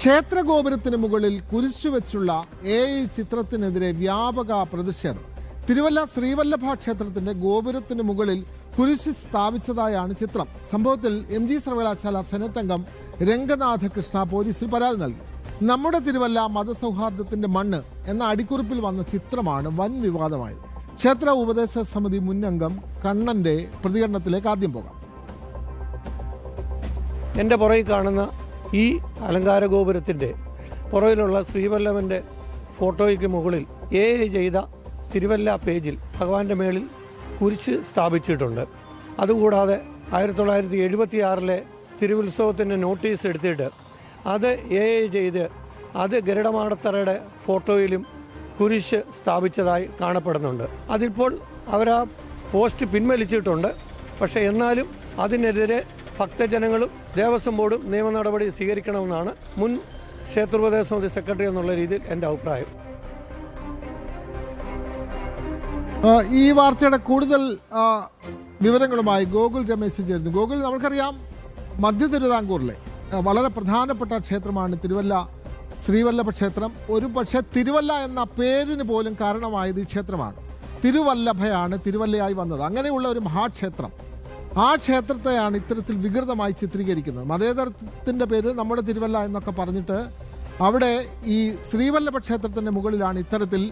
ക്ഷേത്രഗോപുരത്തിന് മുകളിൽ കുരിശുവെച്ചുള്ള AI ചിത്രത്തിനെതിരെ വ്യാപക പ്രതിഷേധം. തിരുവല്ല ശ്രീവല്ലഭ ക്ഷേത്രത്തിന്റെ ഗോപുരത്തിന് മുകളിൽ കുരിശ് സ്ഥാപിച്ചതായാണ് ചിത്രം. സംഭവത്തിൽ MG സർവകലാശാല സെനറ്റ് അംഗം രംഗനാഥ കൃഷ്ണ പോലീസിൽ പരാതി നൽകി. നമ്മുടെ തിരുവല്ല മതസൗഹാർദ്ദത്തിന്റെ മണ്ണ് എന്ന അടിക്കുറിപ്പിൽ വന്ന ചിത്രമാണ് വൻ വിവാദമായത്. ക്ഷേത്ര ഉപദേശ സമിതി മുൻ അംഗം കണ്ണന്റെ പ്രതികരണത്തിലേക്ക് ആദ്യം പോകാം. എൻ്റെ പുറകിൽ കാണുന്ന ഈ അലങ്കാര ഗോപുരത്തിൻ്റെ പുറകിലുള്ള ശ്രീവല്ലഭൻ്റെ ഫോട്ടോയ്ക്ക് മുകളിൽ AI ചെയ്ത തിരുവല്ല പേജിൽ ഭഗവാന്റെ മേളിൽ കുരിശ് സ്ഥാപിച്ചിട്ടുണ്ട്. അതുകൂടാതെ 1976 തിരുവുത്സവത്തിൻ്റെ നോട്ടീസ് എടുത്തിട്ട് അത് AI ചെയ്ത് അത് ഗരുഡമാടത്തറയുടെ ഫോട്ടോയിലും കുരിശ് സ്ഥാപിച്ചതായി കാണപ്പെടുന്നുണ്ട്. അതിപ്പോൾ അവരാ പോസ്റ്റ് പിൻവലിച്ചിട്ടുണ്ട്. പക്ഷേ എന്നാലും അതിനെതിരെ ഭക്തജനങ്ങളും ദേവസ്വം ബോർഡും നിയമ നടപടി സ്വീകരിക്കണമെന്നാണ് മുൻ ക്ഷേത്രോപദേശ സമിതി സെക്രട്ടറി എന്നുള്ള രീതിയിൽ എൻ്റെ അഭിപ്രായം. ഈ വാർത്തയുടെ കൂടുതൽ വിവരങ്ങളുമായി ഗോകുൽ രമേശ് ചേരുന്നു. ഗോകുൽ, നമുക്കറിയാം മധ്യ തിരുവിതാംകൂറിലെ വളരെ പ്രധാനപ്പെട്ട ക്ഷേത്രമാണ് തിരുവല്ല ശ്രീവല്ലഭ ക്ഷേത്രം. ഒരു പക്ഷേ തിരുവല്ല എന്ന പേരിന് പോലും കാരണമായത് ഈ ക്ഷേത്രമാണ്. തിരുവല്ലഭയാണ് തിരുവല്ലയായി വന്നത്. അങ്ങനെയുള്ള ഒരു മഹാക്ഷേത്രം, ആ ക്ഷേത്രത്തെയാണ് ഇത്തരത്തിൽ വികൃതമായി ചിത്രീകരിക്കുന്നത്. മതേതരത്തിൻ്റെ പേരിൽ നമ്മുടെ തിരുവല്ല എന്നൊക്കെ പറഞ്ഞിട്ട് അവിടെ ഈ ശ്രീവല്ലഭ ക്ഷേത്രത്തിൻ്റെ മുകളിലാണ് ഇത്തരത്തിൽ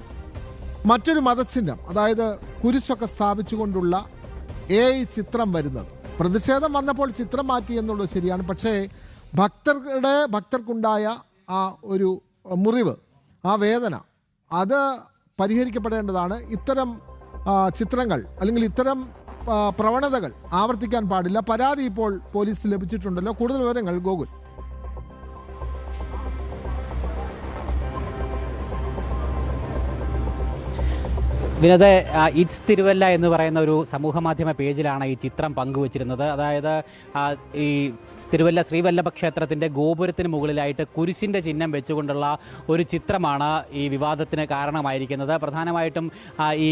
മറ്റൊരു മതചിഹ്നം, അതായത് കുരിശൊക്കെ സ്ഥാപിച്ചുകൊണ്ടുള്ള AI ചിത്രം വരുന്നത്. പ്രതിഷേധം വന്നപ്പോൾ ചിത്രം മാറ്റി എന്നുള്ളത് ശരിയാണ്. പക്ഷേ ഭക്തർക്കുണ്ടായ ആ ഒരു മുറിവ്, ആ വേദന, അത് പരിഹരിക്കപ്പെടേണ്ടതാണ്. ഇത്തരം ചിത്രങ്ങൾ അല്ലെങ്കിൽ ഇത്തരം പ്രവണതകൾ ആവർത്തിക്കാൻ പാടില്ല. പരാതി ഇപ്പോൾ പോലീസ് ലഭിച്ചിട്ടുണ്ടല്ലോ. കൂടുതൽ വിവരങ്ങൾ ഗോകുൽ. വിനോദ, ഇറ്റ്സ് തിരുവല്ല എന്ന് പറയുന്ന ഒരു സമൂഹ മാധ്യമ പേജിലാണ് ഈ ചിത്രം പങ്കുവച്ചിരുന്നത്. അതായത് ഈ തിരുവല്ല ശ്രീവല്ലഭ ക്ഷേത്രത്തിൻ്റെ ഗോപുരത്തിന് മുകളിലായിട്ട് കുരിശിൻ്റെ ചിഹ്നം വെച്ചുകൊണ്ടുള്ള ഒരു ചിത്രമാണ് ഈ വിവാദത്തിന് കാരണമായിരിക്കുന്നത്. പ്രധാനമായിട്ടും ഈ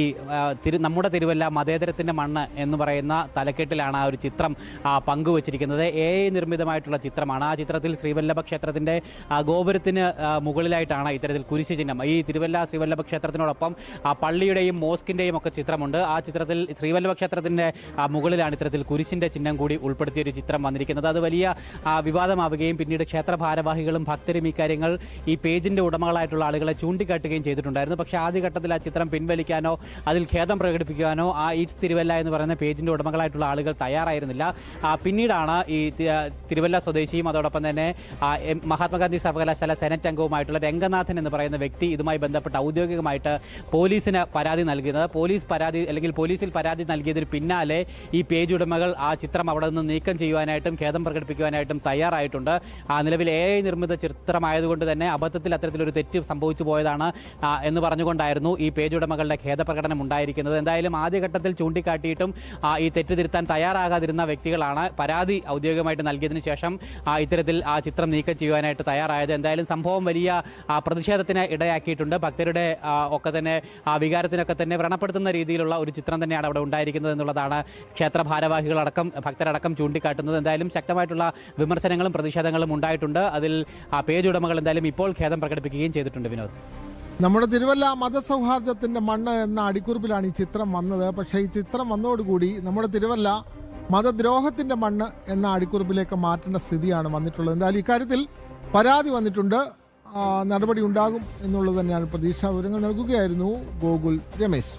നമ്മുടെ തിരുവല്ല മതേതരത്തിൻ്റെ മണ്ണ് എന്ന് പറയുന്ന തലക്കെട്ടിലാണ് ആ ഒരു ചിത്രം പങ്കുവച്ചിരിക്കുന്നത്. AI നിർമ്മിതമായിട്ടുള്ള ചിത്രമാണ്. ആ ചിത്രത്തിൽ ശ്രീവല്ലഭ ക്ഷേത്രത്തിൻ്റെ ഗോപുരത്തിന് മുകളിലായിട്ടാണ് ഇത്തരത്തിൽ കുരിശ് ചിഹ്നം. ഈ തിരുവല്ല ശ്രീവല്ലഭ ക്ഷേത്രത്തിനോടൊപ്പം പള്ളിയുടെയും മോസ്കിൻ്റെയും ഒക്കെ ചിത്രമുണ്ട്. ആ ചിത്രത്തിൽ ശ്രീവല്ലഭ ക്ഷേത്രത്തിൻ്റെ മുകളിലാണ് ഇത്തരത്തിൽ കുരിശിൻ്റെ ചിഹ്നം കൂടി ഉൾപ്പെടുത്തിയൊരു ചിത്രം വന്നിരിക്കുന്നത്. അത് വലിയ വിവാദമാവുകയും പിന്നീട് ക്ഷേത്ര ഭാരവാഹികളും ഭക്തരും ഇക്കാര്യങ്ങൾ ഈ പേജിൻ്റെ ഉടമകളായിട്ടുള്ള ആളുകളെ ചൂണ്ടിക്കാട്ടുകയും ചെയ്തിട്ടുണ്ടായിരുന്നു. പക്ഷേ ആദ്യഘട്ടത്തിൽ ആ ചിത്രം പിൻവലിക്കാനോ അതിൽ ഖേദം പ്രകടിപ്പിക്കാനോ ആ ഇറ്റ്സ് തിരുവല്ല എന്ന് പറയുന്ന പേജിൻ്റെ ഉടമകളായിട്ടുള്ള ആളുകൾ തയ്യാറായിരുന്നില്ല. പിന്നീടാണ് ഈ തിരുവല്ല സ്വദേശിയും അതോടൊപ്പം തന്നെ മഹാത്മാഗാന്ധി സർവകലാശാല സെനറ്റ് അംഗവുമായിട്ടുള്ള രംഗനാഥൻ എന്ന് പറയുന്ന വ്യക്തി ഇതുമായി ബന്ധപ്പെട്ട് ഔദ്യോഗികമായിട്ട് പോലീസിന് പരാതി നൽകുന്നത്. പോലീസിൽ പരാതി നൽകിയതിന് പിന്നാലെ ഈ പേജ് ഉടമകൾ ആ ചിത്രം അവിടെ നിന്ന് നീക്കം ചെയ്യുവാനായിട്ടും ഖേദം പ്രകടിപ്പിക്കുവാനായിട്ടും തയ്യാറായിട്ടുണ്ട്. നിലവിൽ AI നിർമ്മിത ചിത്രമായതുകൊണ്ട് തന്നെ അബദ്ധത്തിൽ അത്തരത്തിലൊരു തെറ്റ് സംഭവിച്ചു പോയതാണ് എന്ന് പറഞ്ഞുകൊണ്ടായിരുന്നു ഈ പേജ് ഉടമകളുടെ ഖേദപ്രകടനം ഉണ്ടായിരിക്കുന്നത്. എന്തായാലും ആദ്യഘട്ടത്തിൽ ചൂണ്ടിക്കാട്ടിയിട്ടും ഈ തെറ്റ് തിരുത്താൻ തയ്യാറാകാതിരുന്ന വ്യക്തികളാണ് പരാതി ഔദ്യോഗികമായിട്ട് നൽകിയതിനു ശേഷം ഇത്തരത്തിൽ ആ ചിത്രം നീക്കം ചെയ്യുവാനായിട്ട് തയ്യാറായത്. എന്തായാലും സംഭവം വലിയ പ്രതിഷേധത്തിന് ഇടയാക്കിയിട്ടുണ്ട്. ഭക്തരുടെ ഒക്കെ തന്നെ വികാരത്തിനൊക്കെ തന്നെ വ്രണപ്പെടുത്തുന്ന രീതിയിലുള്ള ഒരു ചിത്രം തന്നെയാണ് അവിടെ ഉണ്ടായിരിക്കുന്നത് എന്നുള്ളതാണ് ക്ഷേത്ര ഭാരവാഹികളടക്കം ഭക്തരടക്കം ചൂണ്ടിക്കാട്ടുന്നത്. എന്തായാലും ശക്തമായിട്ടുള്ള വിമർശനങ്ങളും പ്രതിഷേധങ്ങളും ഉണ്ടായിട്ടുണ്ട്. അതിൽ പേജ് ഉടമകൾ എന്തായാലും ഇപ്പോൾ ഖേദം പ്രകടിപ്പിക്കുകയും ചെയ്തിട്ടുണ്ട്. വിനോദ്, നമ്മുടെ തിരുവല്ല മതസൗഹാർദ്ദത്തിന്റെ മണ്ണ് എന്ന അടിക്കുറിപ്പിലാണ് ഈ ചിത്രം വന്നത്. പക്ഷേ ഈ ചിത്രം വന്നതോടുകൂടി നമ്മുടെ തിരുവല്ല മതദ്രോഹത്തിന്റെ മണ്ണ് എന്ന അടിക്കുറിപ്പിലേക്ക് മാറ്റേണ്ട സ്ഥിതിയാണ് വന്നിട്ടുള്ളത്. എന്തായാലും ഇക്കാര്യത്തിൽ പരാതി വന്നിട്ടുണ്ട്, നടപടി ഉണ്ടാകും എന്നുള്ളത് തന്നെയാണ് പ്രതീക്ഷ. വിവരങ്ങൾ നൽകുകയായിരുന്നു ഗോകുൽ രമേശ്.